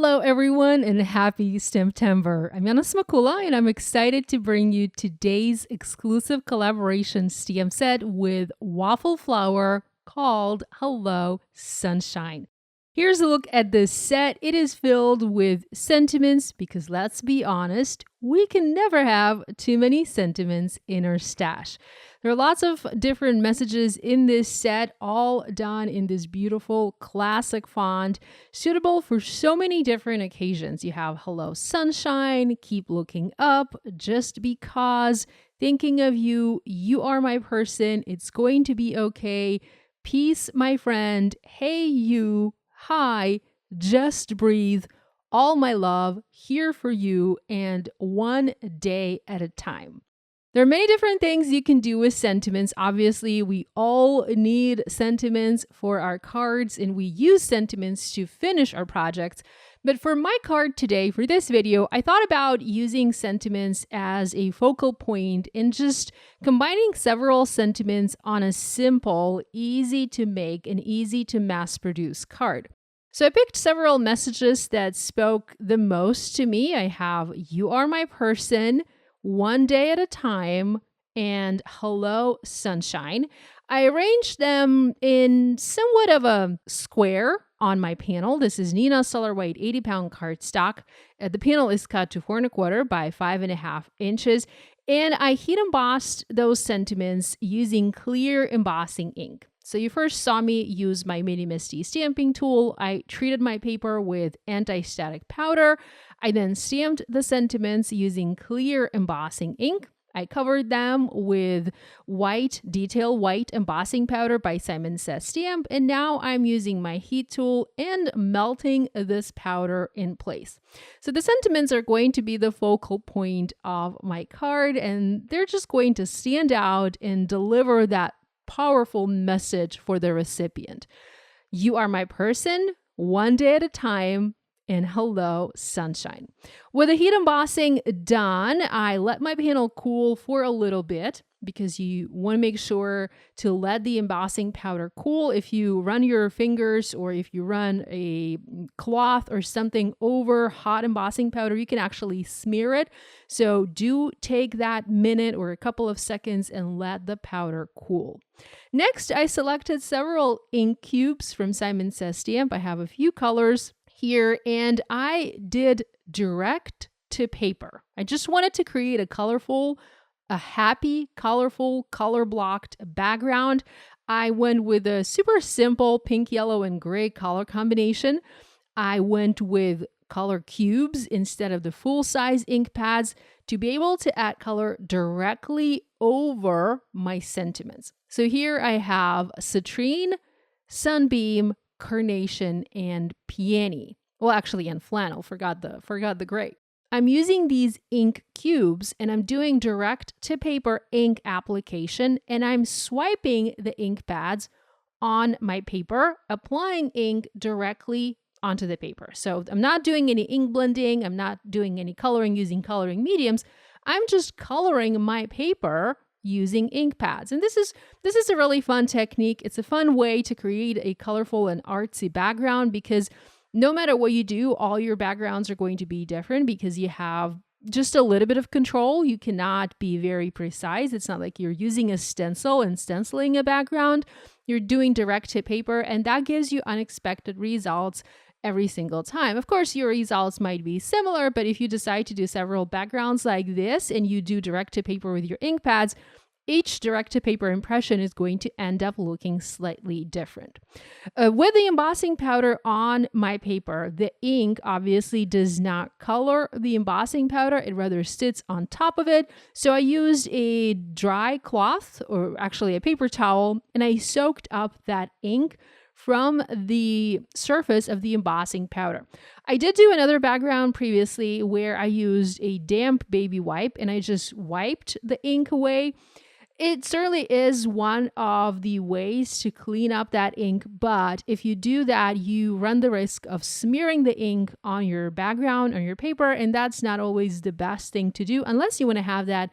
Hello everyone and happy STAMPtember. I'm Yana Smakula and I'm excited to bring you today's exclusive collaboration stamp set with Waffle Flower called Hello Sunshine. Here's a look at this set. It is filled with sentiments because let's be honest, we can never have too many sentiments in our stash. There are lots of different messages in this set, all done in this beautiful classic font, suitable for so many different occasions. You have Hello Sunshine, Keep Looking Up, Just Because, Thinking of You, You Are My Person, It's Going to Be Okay, Peace, My Friend, Hey You, Hi, Just Breathe, All My Love, Here for You, and One Day at a Time. There are many different things you can do with sentiments. Obviously, we all need sentiments for our cards and we use sentiments to finish our projects. But for my card today, for this video, I thought about using sentiments as a focal point and just combining several sentiments on a simple, easy to make and easy to mass produce card. So I picked several messages that spoke the most to me. I have You Are My Person, One Day at a Time, and Hello Sunshine. I arranged them in somewhat of a square on my panel. This is Neenah Solar White 80-pound cardstock. The panel is cut to 4 1/4 by 5.5 inches. And I heat embossed those sentiments using clear embossing ink. So you first saw me use my mini MISTI stamping tool. I treated my paper with anti-static powder. I then stamped the sentiments using clear embossing ink. I covered them with white, detail white embossing powder by Simon Says Stamp, and now I'm using my heat tool and melting this powder in place. So the sentiments are going to be the focal point of my card, and they're just going to stand out and deliver that powerful message for the recipient. You are my person, one day at a time, and Hello Sunshine. With the heat embossing done, I let my panel cool for a little bit because you want to make sure to let the embossing powder cool. If you run your fingers or if you run a cloth or something over hot embossing powder, you can actually smear it. So do take that minute or a couple of seconds and let the powder cool. Next, I selected several ink cubes from Simon Says Stamp. I have a few colors here, and I did direct to paper. I just wanted to create a happy, colorful, color-blocked background. I went with a super simple pink, yellow, and gray color combination. I went with color cubes instead of the full-size ink pads to be able to add color directly over my sentiments. So here I have citrine, sunbeam, carnation, and peony. Well, actually, and flannel. Forgot the gray. I'm using these ink cubes and I'm doing direct to paper ink application, and I'm swiping the ink pads on my paper, applying ink directly onto the paper. So I'm not doing any ink blending. I'm not doing any coloring using coloring mediums. I'm just coloring my paper using ink pads. And this is a really fun technique. It's a fun way to create a colorful and artsy background because no matter what you do, all your backgrounds are going to be different because you have just a little bit of control. You cannot be very precise. It's not like you're using a stencil and stenciling a background. You're doing direct to paper, and that gives you unexpected results every single time. Of course, your results might be similar, but if you decide to do several backgrounds like this and you do direct to paper with your ink pads, each direct to paper impression is going to end up looking slightly different. With the embossing powder on my paper, the ink obviously does not color the embossing powder. It rather sits on top of it. So I used a dry cloth, or actually a paper towel, and I soaked up that ink from the surface of the embossing powder. I did do another background previously where I used a damp baby wipe and I just wiped the ink away. It certainly is one of the ways to clean up that ink, but if you do that, you run the risk of smearing the ink on your background, on your paper, and that's not always the best thing to do unless you want to have that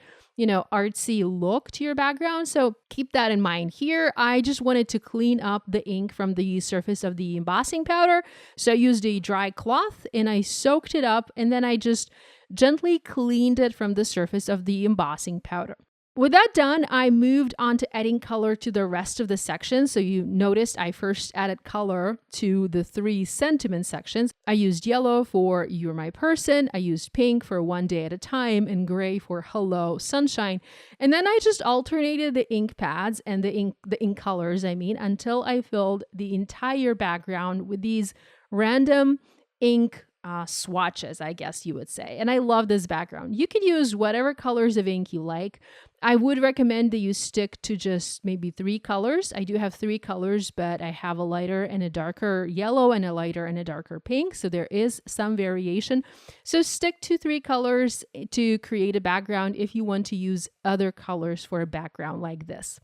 artsy look to your background. So keep that in mind. Here, I just wanted to clean up the ink from the surface of the embossing powder. So I used a dry cloth and I soaked it up, and then I just gently cleaned it from the surface of the embossing powder. With that done, I moved on to adding color to the rest of the section. So you noticed I first added color to the 3 sentiment sections. I used yellow for You're My Person, I used pink for One Day at a Time, and gray for Hello Sunshine. And then I just alternated the ink pads and the ink colors, until I filled the entire background with these random ink swatches, I guess you would say. And I love this background. You can use whatever colors of ink you like. I would recommend that you stick to just maybe 3 colors. I do have 3 colors, but I have a lighter and a darker yellow and a lighter and a darker pink. So there is some variation. So stick to 3 colors to create a background if you want to use other colors for a background like this.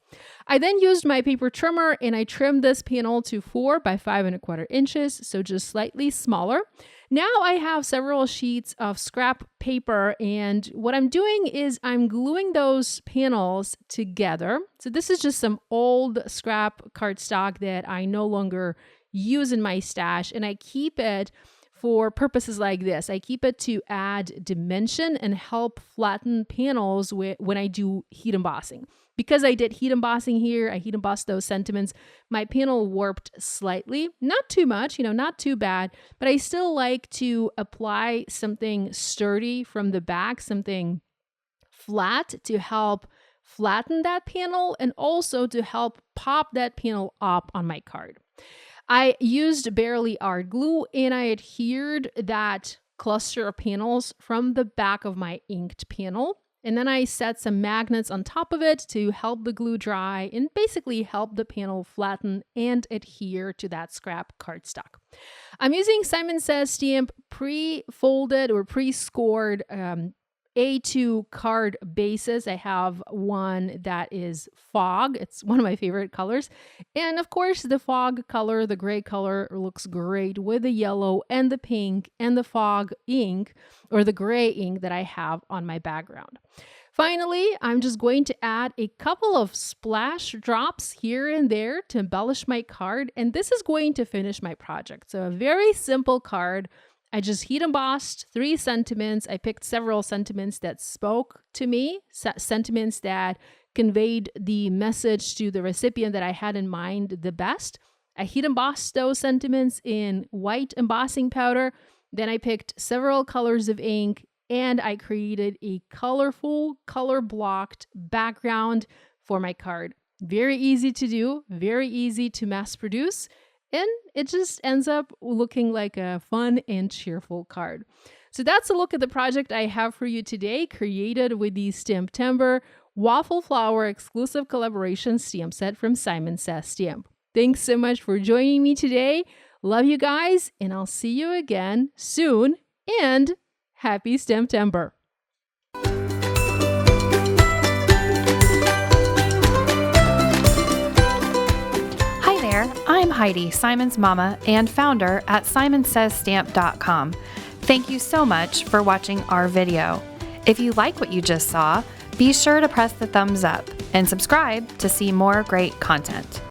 I then used my paper trimmer and I trimmed this panel to 4 by 5¼ inches. So just slightly smaller. Now I have several sheets of scrap paper, and what I'm doing is I'm gluing those panels together. So this is just some old scrap cardstock that I no longer use in my stash, and I keep it for purposes like this. I keep it to add dimension and help flatten panels when I do heat embossing. Because I did heat embossing here, I heat embossed those sentiments, my panel warped slightly. Not too much, not too bad, but I still like to apply something sturdy from the back, something flat to help flatten that panel and also to help pop that panel up on my card. I used barely art glue and I adhered that cluster of panels from the back of my inked panel. And then I set some magnets on top of it to help the glue dry and basically help the panel flatten and adhere to that scrap cardstock. I'm using Simon Says Stamp pre-folded or pre-scored A2 card bases. I have one that is fog. It's one of my favorite colors. And of course, the fog color, the gray color, looks great with the yellow and the pink and the fog ink or the gray ink that I have on my background. Finally, I'm just going to add a couple of splash drops here and there to embellish my card. And this is going to finish my project. So a very simple card. I just heat embossed 3 sentiments. I picked several sentiments that spoke to me, sentiments that conveyed the message to the recipient that I had in mind the best. I heat embossed those sentiments in white embossing powder. Then I picked several colors of ink and I created a colorful, color-blocked background for my card. Very easy to do, very easy to mass produce. And it just ends up looking like a fun and cheerful card. So that's a look at the project I have for you today, created with the STAMPtember Waffle Flower exclusive collaboration stamp set from Simon Says Stamp. Thanks so much for joining me today. Love you guys, and I'll see you again soon. And happy STAMPtember! I'm Heidi, Simon's mama and founder at simonsaysstamp.com. Thank you so much for watching our video. If you like what you just saw, be sure to press the thumbs up and subscribe to see more great content.